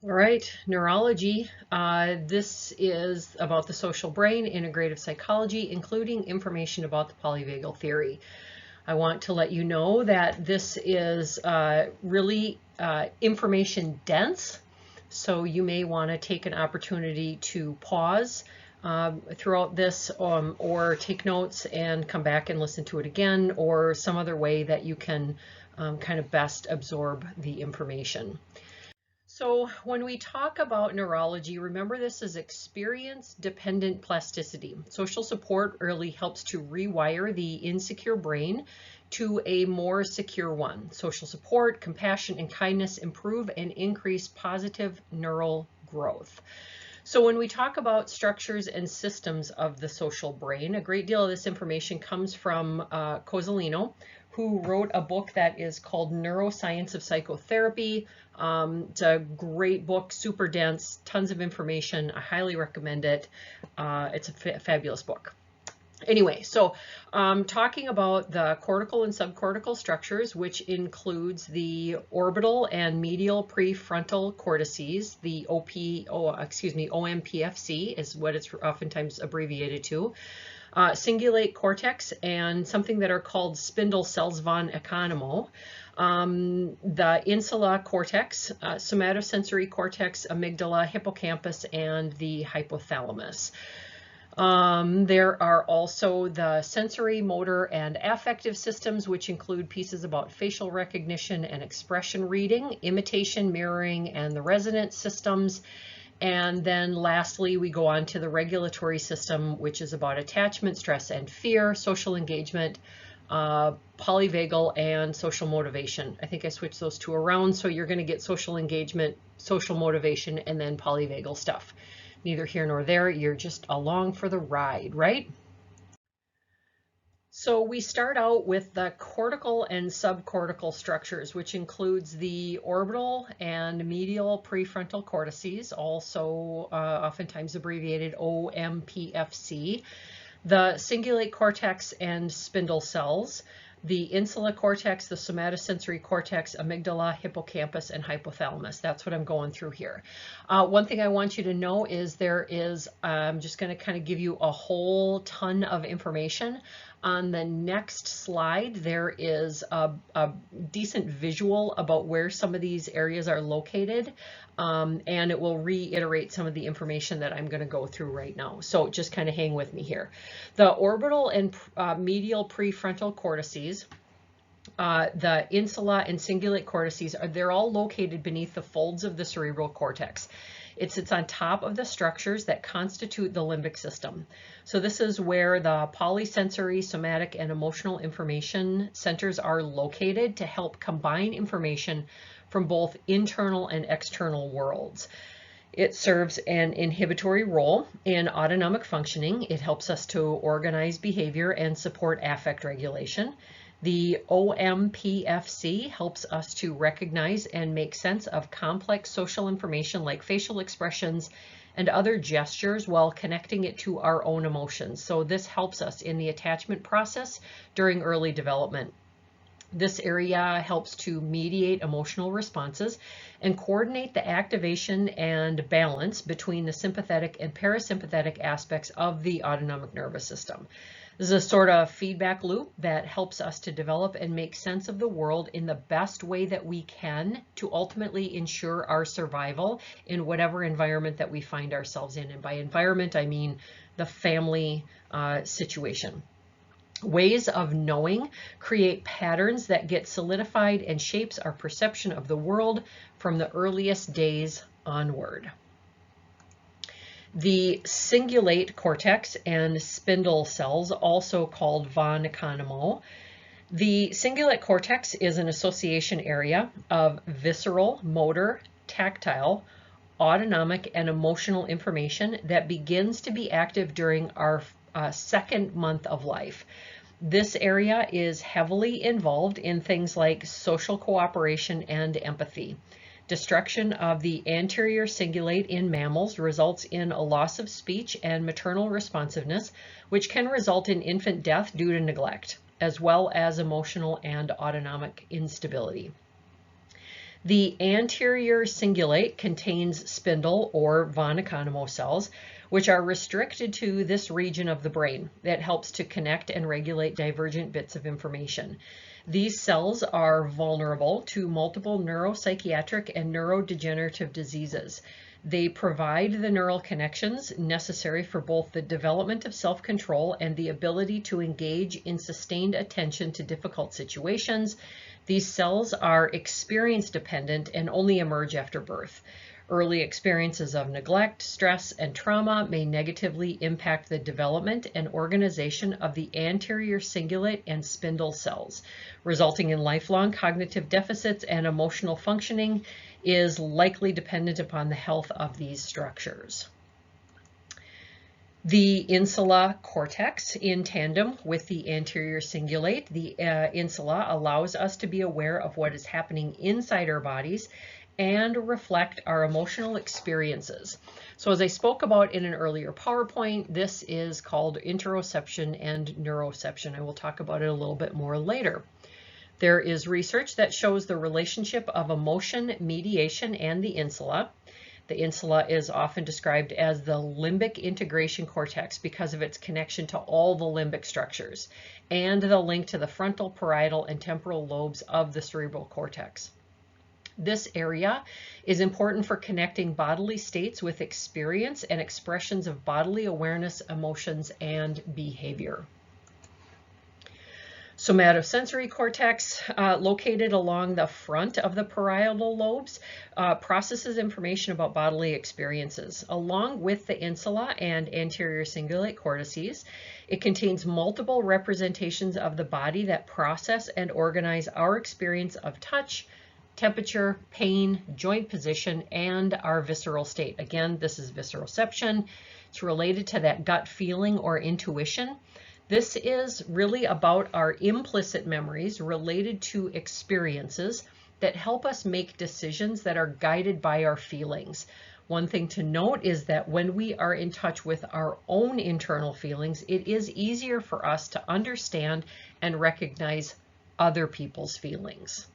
All right, neurology. This is about the social brain, integrative psychology, including information about the polyvagal theory. I want to let you know that this is really information dense, so you may want to take an opportunity to pause throughout this or take notes and come back and listen to it again, or some other way that you can kind of best absorb the information. So when we talk about neurology, remember this is experience-dependent plasticity. Social support really helps to rewire the insecure brain to a more secure one. Social support, compassion, and kindness improve and increase positive neural growth. So when we talk about structures and systems of the social brain, a great deal of this information comes from Cozzolino, who wrote a book that is called Neuroscience of Psychotherapy. It's a great book, super dense, tons of information. I highly recommend it. It's a fabulous book. Anyway, so talking about the cortical and subcortical structures, which includes the orbital and medial prefrontal cortices, the OMPFC is what it's oftentimes abbreviated to, cingulate cortex, and something that are called spindle cells von Economo, the insula cortex, somatosensory cortex, amygdala, hippocampus, and the hypothalamus. There are also the sensory, motor, and affective systems, which include pieces about facial recognition and expression reading, imitation, mirroring, and the resonance systems. And then lastly, we go on to the regulatory system, which is about attachment, stress, and fear, social engagement, polyvagal, and social motivation. I think I switched those two around, so you're going to get social engagement, social motivation, and then polyvagal stuff. Neither here nor there, you're just along for the ride, right? So we start out with the cortical and subcortical structures, which includes the orbital and medial prefrontal cortices, also oftentimes abbreviated OMPFC, the cingulate cortex and spindle cells, the insula cortex, the somatosensory cortex, amygdala, hippocampus, and hypothalamus. That's what I'm going through here. One thing I want you to know is I'm just going to kind of give you a whole ton of information. On the next slide, there is a decent visual about where some of these areas are located, and it will reiterate some of the information that I'm going to go through right now. So just kind of hang with me here. The orbital and medial prefrontal cortices, the insula and cingulate cortices, they're all located beneath the folds of the cerebral cortex. It sits on top of the structures that constitute the limbic system. So this is where the polysensory, somatic, and emotional information centers are located to help combine information from both internal and external worlds. It serves an inhibitory role in autonomic functioning. It helps us to organize behavior and support affect regulation. The OMPFC helps us to recognize and make sense of complex social information like facial expressions and other gestures while connecting it to our own emotions. So this helps us in the attachment process during early development. This area helps to mediate emotional responses and coordinate the activation and balance between the sympathetic and parasympathetic aspects of the autonomic nervous system. This is a sort of feedback loop that helps us to develop and make sense of the world in the best way that we can to ultimately ensure our survival in whatever environment that we find ourselves in. And by environment, I mean the family situation. Ways of knowing create patterns that get solidified and shapes our perception of the world from the earliest days onward. The cingulate cortex and spindle cells, also called von Economo. The cingulate cortex is an association area of visceral, motor, tactile, autonomic, and emotional information that begins to be active during our second month of life. This area is heavily involved in things like social cooperation and empathy. Destruction of the anterior cingulate in mammals results in a loss of speech and maternal responsiveness, which can result in infant death due to neglect, as well as emotional and autonomic instability. The anterior cingulate contains spindle or von Economo cells, which are restricted to this region of the brain that helps to connect and regulate divergent bits of information. These cells are vulnerable to multiple neuropsychiatric and neurodegenerative diseases. They provide the neural connections necessary for both the development of self-control and the ability to engage in sustained attention to difficult situations. These cells are experience dependent and only emerge after birth. Early experiences of neglect, stress, and trauma may negatively impact the development and organization of the anterior cingulate and spindle cells, resulting in lifelong cognitive deficits, and emotional functioning is likely dependent upon the health of these structures. The insula cortex, in tandem with the anterior cingulate, the insula allows us to be aware of what is happening inside our bodies and reflect our emotional experiences. So as I spoke about in an earlier PowerPoint, this is called interoception and neuroception. I will talk about it a little bit more later. There is research that shows the relationship of emotion, mediation, and the insula. The insula is often described as the limbic integration cortex because of its connection to all the limbic structures and the link to the frontal, parietal, and temporal lobes of the cerebral cortex. This area is important for connecting bodily states with experience and expressions of bodily awareness, emotions, and behavior. Somatosensory cortex, located along the front of the parietal lobes, processes information about bodily experiences. Along with the insula and anterior cingulate cortices, it contains multiple representations of the body that process and organize our experience of touch, temperature, pain, joint position, and our visceral state. Again, this is visceroception. It's related to that gut feeling or intuition. This is really about our implicit memories related to experiences that help us make decisions that are guided by our feelings. One thing to note is that when we are in touch with our own internal feelings, it is easier for us to understand and recognize other people's feelings.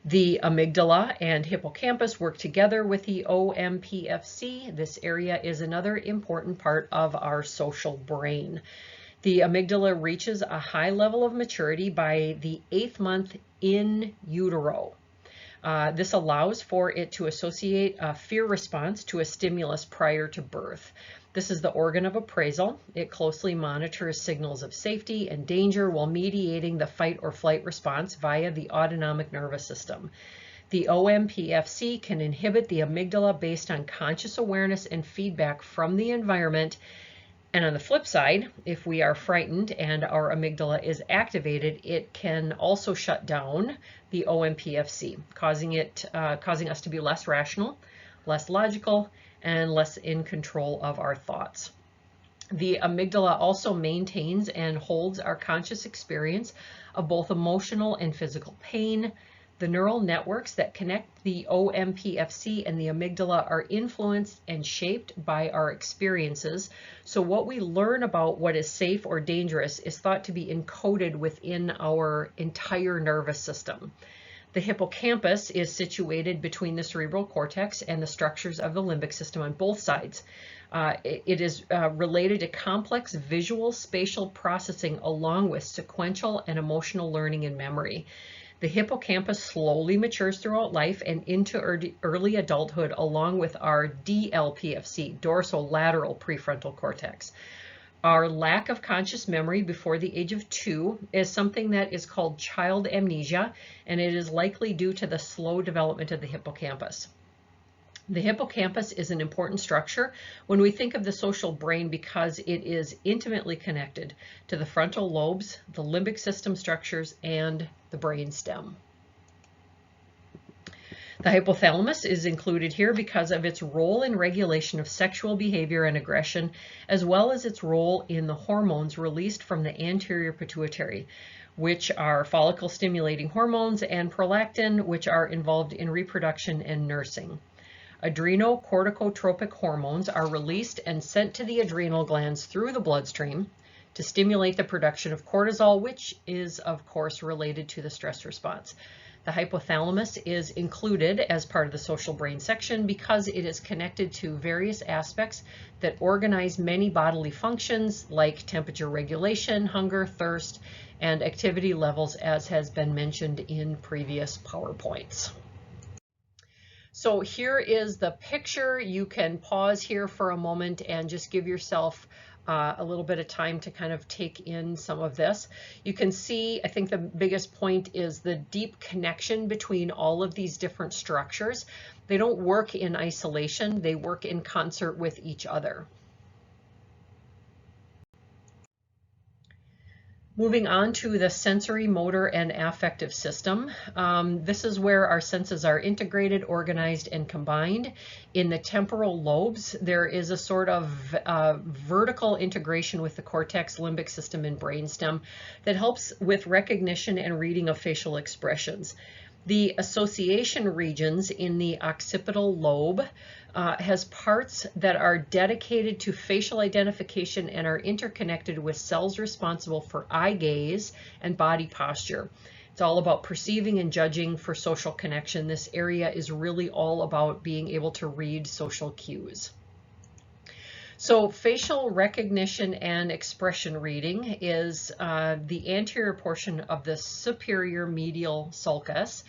The amygdala and hippocampus work together with the OMPFC. This area is another important part of our social brain. The amygdala reaches a high level of maturity by the 8th month in utero. This allows for it to associate a fear response to a stimulus prior to birth. This is the organ of appraisal. It closely monitors signals of safety and danger while mediating the fight or flight response via the autonomic nervous system. The OMPFC can inhibit the amygdala based on conscious awareness and feedback from the environment. And on the flip side, if we are frightened and our amygdala is activated, it can also shut down the OMPFC, causing us to be less rational, less logical, and less in control of our thoughts. The amygdala also maintains and holds our conscious experience of both emotional and physical pain. The neural networks that connect the OMPFC and the amygdala are influenced and shaped by our experiences. So what we learn about what is safe or dangerous is thought to be encoded within our entire nervous system. The hippocampus is situated between the cerebral cortex and the structures of the limbic system on both sides. It is related to complex visual spatial processing along with sequential and emotional learning and memory. The hippocampus slowly matures throughout life and into early adulthood along with our DLPFC, dorsolateral prefrontal cortex. Our lack of conscious memory before the age of 2 is something that is called child amnesia, and it is likely due to the slow development of the hippocampus. The hippocampus is an important structure when we think of the social brain because it is intimately connected to the frontal lobes, the limbic system structures, and the brain stem. The hypothalamus is included here because of its role in regulation of sexual behavior and aggression, as well as its role in the hormones released from the anterior pituitary, which are follicle-stimulating hormones, and prolactin, which are involved in reproduction and nursing. Adrenocorticotropic hormones are released and sent to the adrenal glands through the bloodstream to stimulate the production of cortisol, which is, of course, related to the stress response. The hypothalamus is included as part of the social brain section because it is connected to various aspects that organize many bodily functions like temperature regulation, hunger, thirst, and activity levels, as has been mentioned in previous PowerPoints. So here is the picture. You can pause here for a moment and just give yourself a little bit of time to kind of take in some of this. You can see, I think the biggest point is the deep connection between all of these different structures. They don't work in isolation, they work in concert with each other. Moving on to the sensory, motor, and affective system. This is where our senses are integrated, organized, and combined. In the temporal lobes, there is a sort of vertical integration with the cortex, limbic system, and brainstem that helps with recognition and reading of facial expressions. The association regions in the occipital lobe has parts that are dedicated to facial identification and are interconnected with cells responsible for eye gaze and body posture. It's all about perceiving and judging for social connection. This area is really all about being able to read social cues. So facial recognition and expression reading is the anterior portion of the superior medial sulcus.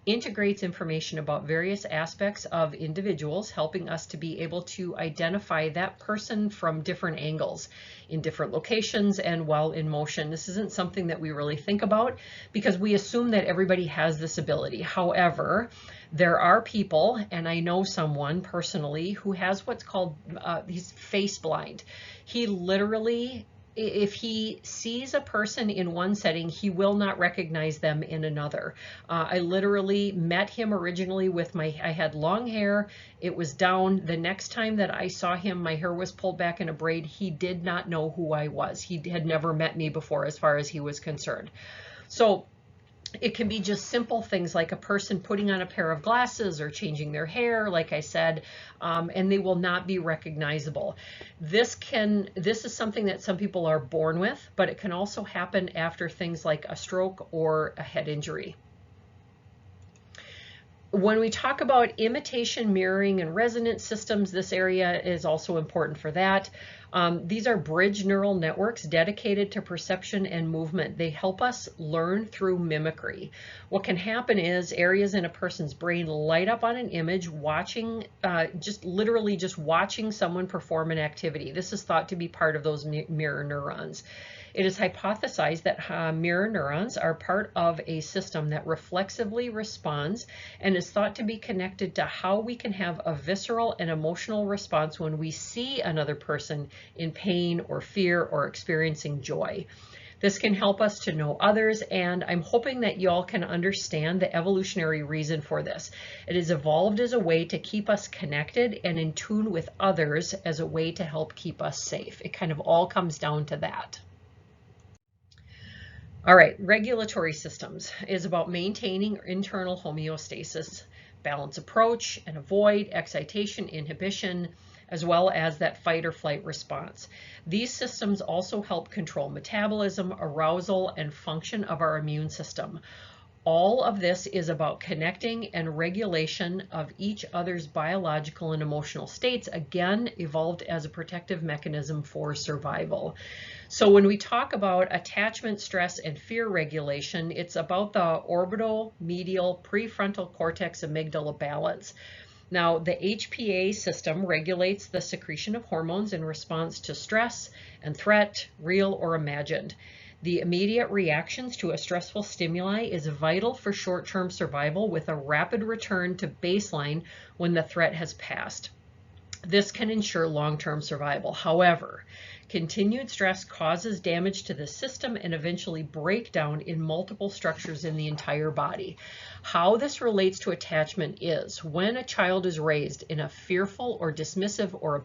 Integrates information about various aspects of individuals, helping us to be able to identify that person from different angles in different locations and while in motion. This isn't something that we really think about because we assume that everybody has this ability. However, there are people, and I know someone personally who has what's called, he's face blind. He literally, if he sees a person in one setting, he will not recognize them in another. I literally met him originally with I had long hair, it was down. The next time that I saw him, my hair was pulled back in a braid. He did not know who I was. He had never met me before as far as he was concerned. So it can be just simple things like a person putting on a pair of glasses or changing their hair, like I said, and they will not be recognizable. This is something that some people are born with, but it can also happen after things like a stroke or a head injury. When we talk about imitation, mirroring, and resonance systems, this area is also important for that. These are bridge neural networks dedicated to perception and movement. They help us learn through mimicry. What can happen is areas in a person's brain light up on an image, watching, literally just watching someone perform an activity. This is thought to be part of those mirror neurons. It is hypothesized that mirror neurons are part of a system that reflexively responds and is thought to be connected to how we can have a visceral and emotional response when we see another person in pain or fear or experiencing joy. This can help us to know others, and I'm hoping that y'all can understand the evolutionary reason for this. It has evolved as a way to keep us connected and in tune with others as a way to help keep us safe. It kind of all comes down to that. All right, regulatory systems is about maintaining internal homeostasis, balance approach, and avoid excitation, inhibition, as well as that fight or flight response. These systems also help control metabolism, arousal, and function of our immune system. All of this is about connecting and regulation of each other's biological and emotional states, again, evolved as a protective mechanism for survival. So when we talk about attachment, stress, and fear regulation, it's about the orbital, medial, prefrontal cortex, amygdala balance. Now, the HPA system regulates the secretion of hormones in response to stress and threat, real or imagined. The immediate reactions to a stressful stimuli is vital for short-term survival with a rapid return to baseline when the threat has passed. This can ensure long-term survival. However, continued stress causes damage to the system and eventually breakdown in multiple structures in the entire body. How this relates to attachment is when a child is raised in a fearful or dismissive or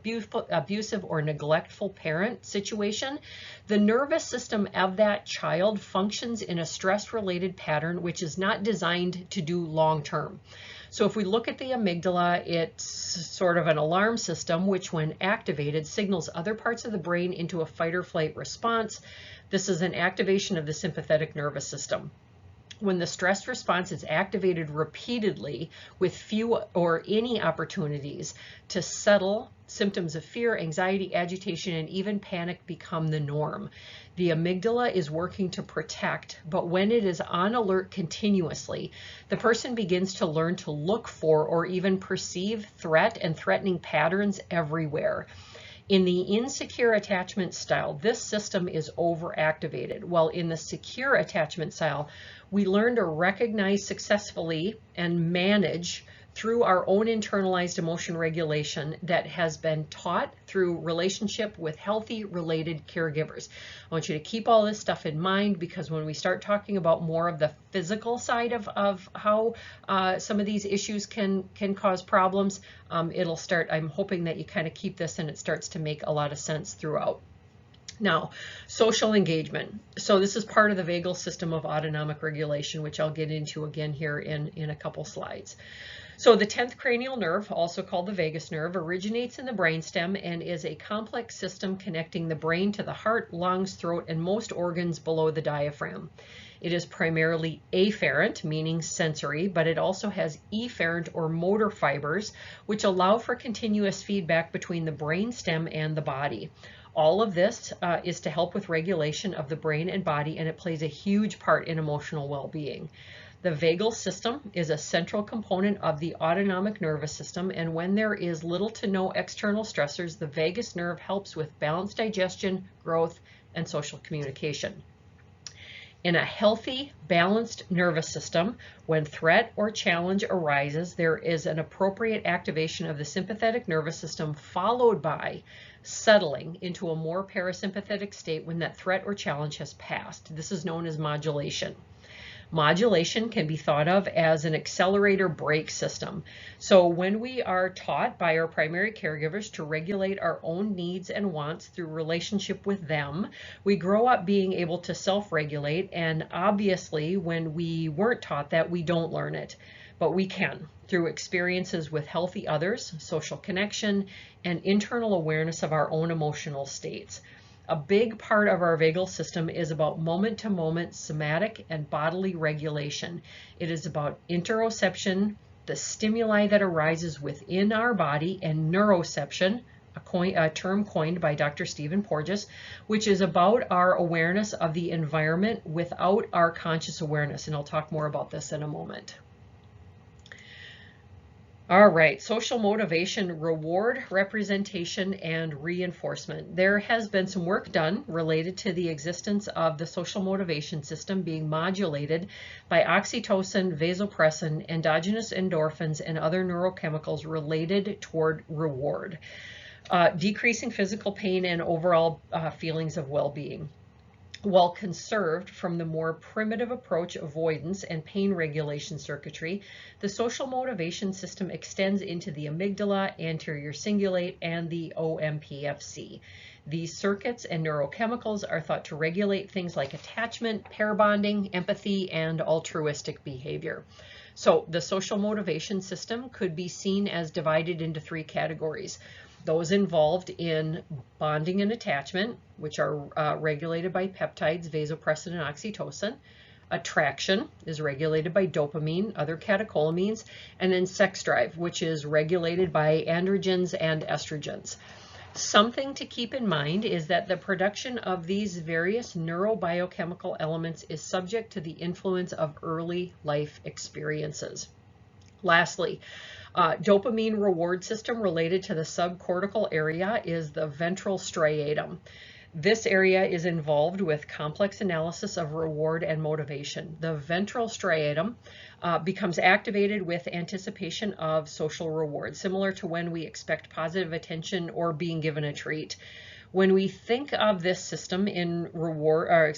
abusive or neglectful parent situation, the nervous system of that child functions in a stress-related pattern which is not designed to do long-term. So if we look at the amygdala, it's sort of an alarm system which when activated signals other parts of the brain into a fight or flight response. This is an activation of the sympathetic nervous system. When the stress response is activated repeatedly with few or any opportunities to settle, symptoms of fear, anxiety, agitation, and even panic become the norm. The amygdala is working to protect, but when it is on alert continuously, the person begins to learn to look for or even perceive threat and threatening patterns everywhere. In the insecure attachment style, this system is overactivated, while in the secure attachment style, we learn to recognize successfully and manage through our own internalized emotion regulation that has been taught through relationship with healthy related caregivers. I want you to keep all this stuff in mind, because when we start talking about more of the physical side of how some of these issues can cause problems, it'll start, I'm hoping that you kind of keep this and it starts to make a lot of sense throughout. Now, social engagement. So this is part of the vagal system of autonomic regulation, which I'll get into again here in a couple slides. So the 10th cranial nerve, also called the vagus nerve, originates in the brainstem and is a complex system connecting the brain to the heart, lungs, throat, and most organs below the diaphragm. It is primarily afferent, meaning sensory, but it also has efferent or motor fibers, which allow for continuous feedback between the brainstem and the body. All of this is to help with regulation of the brain and body, and it plays a huge part in emotional well-being. The vagal system is a central component of the autonomic nervous system, and when there is little to no external stressors, the vagus nerve helps with balanced digestion, growth, and social communication. In a healthy, balanced nervous system, when threat or challenge arises, there is an appropriate activation of the sympathetic nervous system, followed by settling into a more parasympathetic state when that threat or challenge has passed. This is known as modulation. Modulation can be thought of as an accelerator brake system. So when we are taught by our primary caregivers to regulate our own needs and wants through relationship with them, we grow up being able to self-regulate, and obviously when we weren't taught that, we don't learn it. But we can through experiences with healthy others, social connection, and internal awareness of our own emotional states. A big part of our vagal system is about moment-to-moment somatic and bodily regulation. It is about interoception, the stimuli that arises within our body, and neuroception, a term coined by Dr. Stephen Porges, which is about our awareness of the environment without our conscious awareness. And I'll talk more about this in a moment. All right, social motivation, reward, representation, and reinforcement. There has been some work done related to the existence of the social motivation system being modulated by oxytocin, vasopressin, endogenous endorphins, and other neurochemicals related toward reward, decreasing physical pain and overall feelings of well-being, while conserved from the more primitive approach avoidance and pain regulation circuitry. The social motivation system extends into the amygdala, anterior cingulate, and the OMPFC. These circuits and neurochemicals are thought to regulate things like attachment, pair bonding, empathy, and altruistic behavior. So the social motivation system could be seen as divided into three categories. Those involved in bonding and attachment, which are regulated by peptides, vasopressin, and oxytocin. Attraction is regulated by dopamine, other catecholamines, and then sex drive, which is regulated by androgens and estrogens. Something to keep in mind is that the production of these various neurobiochemical elements is subject to the influence of early life experiences. Lastly, dopamine reward system related to the subcortical area is the ventral striatum. This area is involved with complex analysis of reward and motivation. The ventral striatum becomes activated with anticipation of social reward, similar to when we expect positive attention or being given a treat. When we think of this system in regard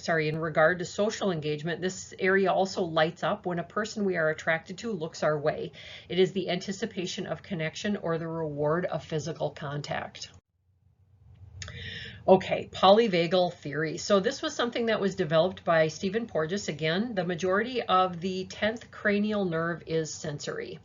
to social engagement, this area also lights up when a person we are attracted to looks our way. It is the anticipation of connection or the reward of physical contact. Okay, polyvagal theory. So this was something that was developed by Stephen Porges. Again, the majority of the 10th cranial nerve is sensory.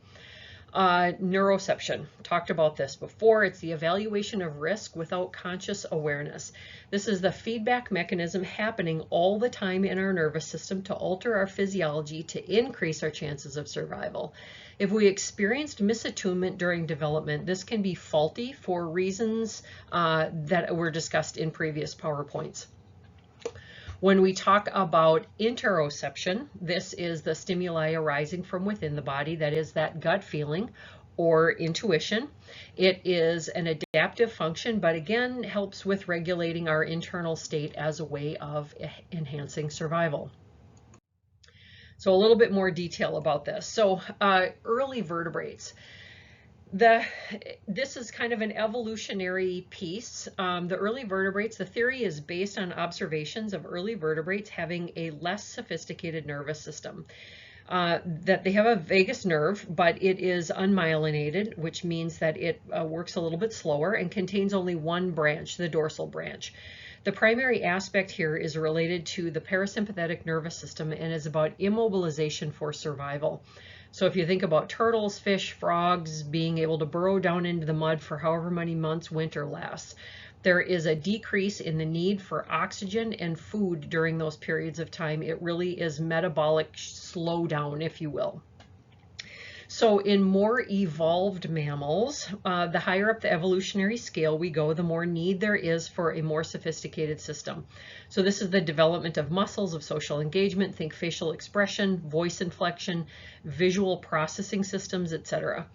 Neuroception, talked about this before. It's the evaluation of risk without conscious awareness. This is the feedback mechanism happening all the time in our nervous system to alter our physiology to increase our chances of survival. If we experienced misattunement during development, this can be faulty for reasons that were discussed in previous PowerPoints. When we talk about interoception, this is the stimuli arising from within the body, that is that gut feeling or intuition. It is an adaptive function, but again, helps with regulating our internal state as a way of enhancing survival. So a little bit more detail about this. So early vertebrates. This is kind of an evolutionary piece. The early vertebrates, the theory is based on observations of early vertebrates having a less sophisticated nervous system. That they have a vagus nerve, but it is unmyelinated, which means that it works a little bit slower and contains only one branch, the dorsal branch. The primary aspect here is related to the parasympathetic nervous system and is about immobilization for survival. So if you think about turtles, fish, frogs being able to burrow down into the mud for however many months winter lasts, there is a decrease in the need for oxygen and food during those periods of time. It really is metabolic slowdown, if you will. So in more evolved mammals, the higher up the evolutionary scale we go, the more need there is for a more sophisticated system. So this is the development of muscles, of social engagement, think facial expression, voice inflection, visual processing systems, etc.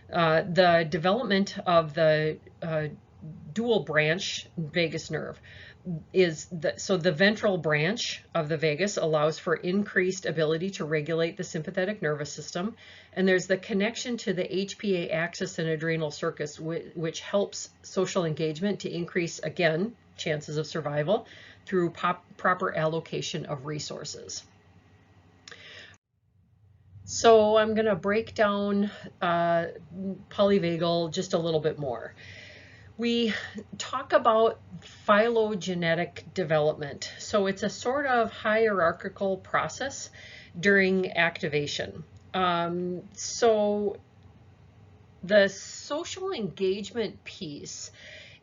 The development of the dual branch vagus nerve is so the ventral branch of the vagus allows for increased ability to regulate the sympathetic nervous system, and there's the connection to the HPA axis and adrenal sulcus, which helps social engagement to increase, again, chances of survival through proper allocation of resources. So I'm going to break down polyvagal just a little bit more. We talk about phylogenetic development. So it's a sort of hierarchical process during activation. So the social engagement piece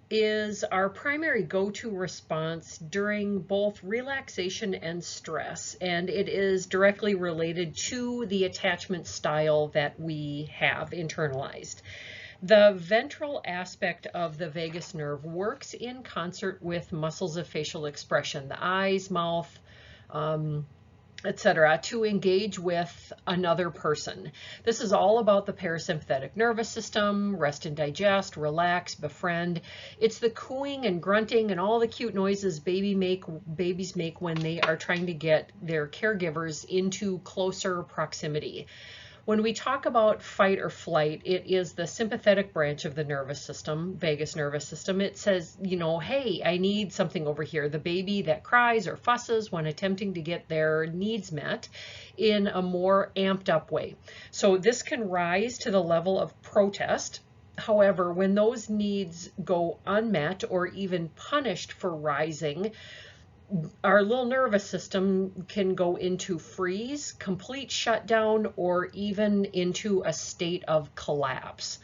is our primary go-to response during both relaxation and stress, and it is directly related to the attachment style that we have internalized. The ventral aspect of the vagus nerve works in concert with muscles of facial expression, the eyes, mouth, etc., to engage with another person. This is all about the parasympathetic nervous system, rest and digest, relax, befriend. It's the cooing and grunting and all the cute noises babies make when they are trying to get their caregivers into closer proximity. When we talk about fight or flight, it is the sympathetic branch of the nervous system, vagus nervous system. It says, you know, hey, I need something over here. The baby that cries or fusses when attempting to get their needs met in a more amped up way. So this can rise to the level of protest. However, when those needs go unmet or even punished for rising, our little nervous system can go into freeze, complete shutdown, or even into a state of collapse.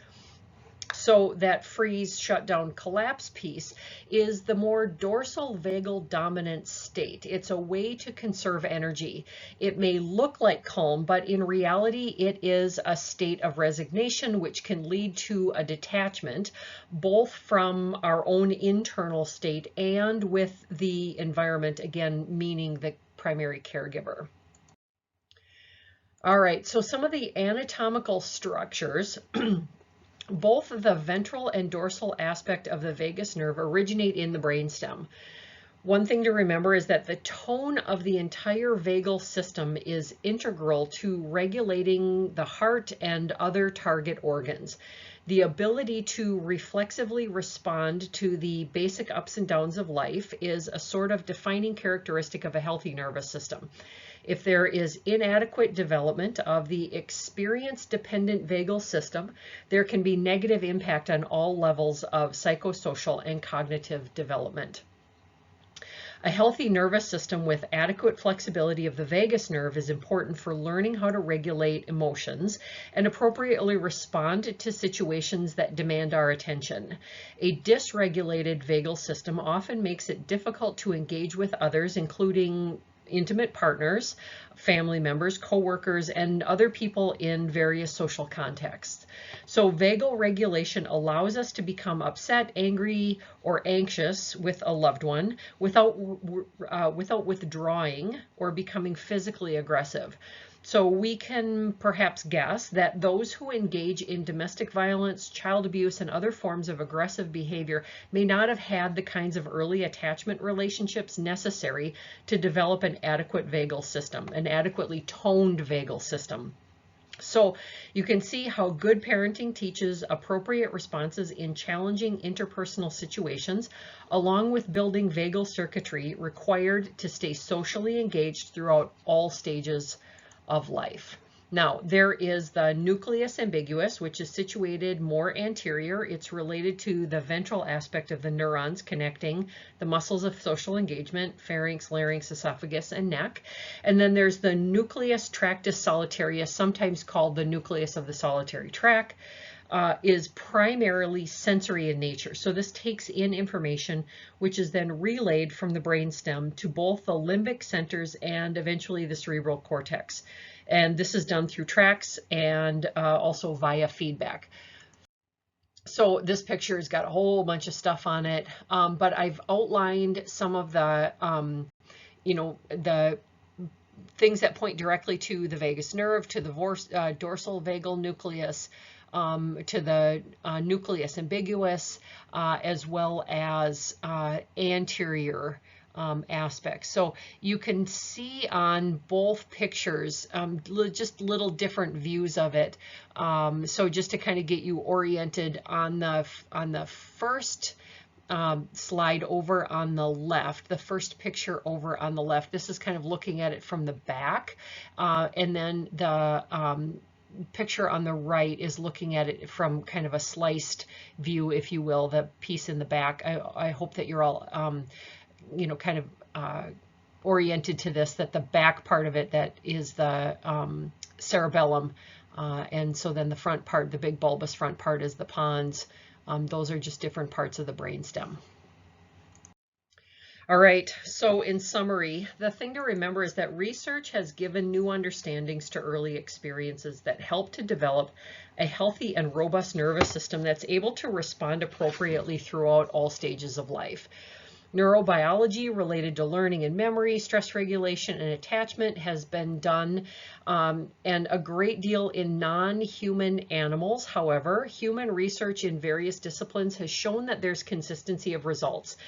So that freeze, shutdown, collapse piece is the more dorsal vagal dominant state. It's a way to conserve energy. It may look like calm, but in reality, it is a state of resignation, which can lead to a detachment, both from our own internal state and with the environment, again, meaning the primary caregiver. All right, so some of the anatomical structures both the ventral and dorsal aspect of the vagus nerve originate in the brainstem. One thing to remember is that the tone of the entire vagal system is integral to regulating the heart and other target organs. The ability to reflexively respond to the basic ups and downs of life is a sort of defining characteristic of a healthy nervous system. If there is inadequate development of the experience-dependent vagal system, there can be negative impact on all levels of psychosocial and cognitive development. A healthy nervous system with adequate flexibility of the vagus nerve is important for learning how to regulate emotions and appropriately respond to situations that demand our attention. A dysregulated vagal system often makes it difficult to engage with others, including intimate partners, family members, coworkers, and other people in various social contexts. So vagal regulation allows us to become upset, angry, or anxious with a loved one without withdrawing or becoming physically aggressive. So we can perhaps guess that those who engage in domestic violence, child abuse, and other forms of aggressive behavior may not have had the kinds of early attachment relationships necessary to develop an adequate vagal system, an adequately toned vagal system. So you can see how good parenting teaches appropriate responses in challenging interpersonal situations, along with building vagal circuitry required to stay socially engaged throughout all stages of life. Now, there is the nucleus ambiguus, which is situated more anterior. It's related to the ventral aspect of the neurons connecting the muscles of social engagement, pharynx, larynx, esophagus, and neck. And then there's the nucleus tractus solitarius, sometimes called the nucleus of the solitary tract. Is primarily sensory in nature. So this takes in information which is then relayed from the brainstem to both the limbic centers and eventually the cerebral cortex. And this is done through tracts and also via feedback. So this picture has got a whole bunch of stuff on it, but I've outlined some of the, the things that point directly to the vagus nerve, to the dorsal vagal nucleus, to the nucleus ambiguus, as well as anterior aspects. So you can see on both pictures just little different views of it. So just to kind of get you oriented on the first slide over on the left, the first picture over on the left, this is kind of looking at it from the back, and then the picture on the right is looking at it from kind of a sliced view, if you will, the piece in the back. I hope that you're all, kind of oriented to this, that the back part of it, that is the cerebellum, and so then the front part, the big bulbous front part, is the pons. Those are just different parts of the brainstem. All right, so in summary, the thing to remember is that research has given new understandings to early experiences that help to develop a healthy and robust nervous system that's able to respond appropriately throughout all stages of life. Neurobiology related to learning and memory, stress regulation, and attachment has been done, and a great deal in non-human animals. However, human research in various disciplines has shown that there's consistency of results.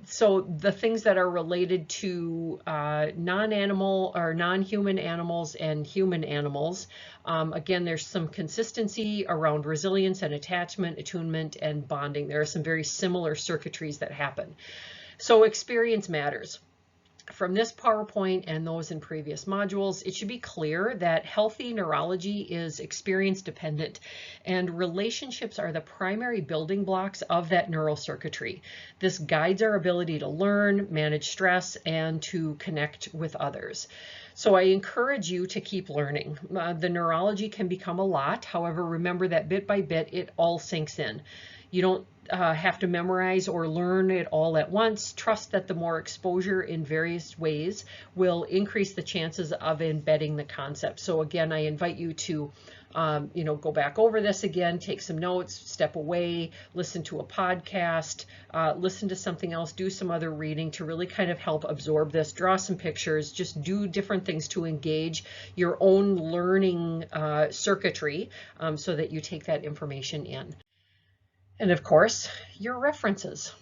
So the things that are related to non-animal or non-human animals and human animals, again, there's some consistency around resilience and attachment, attunement, and bonding. There are some very similar circuitries that happen. So experience matters. From this PowerPoint and those in previous modules, it should be clear that healthy neurology is experience dependent, and relationships are the primary building blocks of that neural circuitry. This guides our ability to learn, manage stress, and to connect with others. So I encourage you to keep learning. The neurology can become a lot. However, remember that bit by bit, it all sinks in. You don't have to memorize or learn it all at once. Trust that the more exposure in various ways will increase the chances of embedding the concept. So again, I invite you to go back over this again, take some notes, step away, listen to a podcast, listen to something else, do some other reading to really kind of help absorb this, draw some pictures, just do different things to engage your own learning circuitry so that you take that information in. And of course, your references.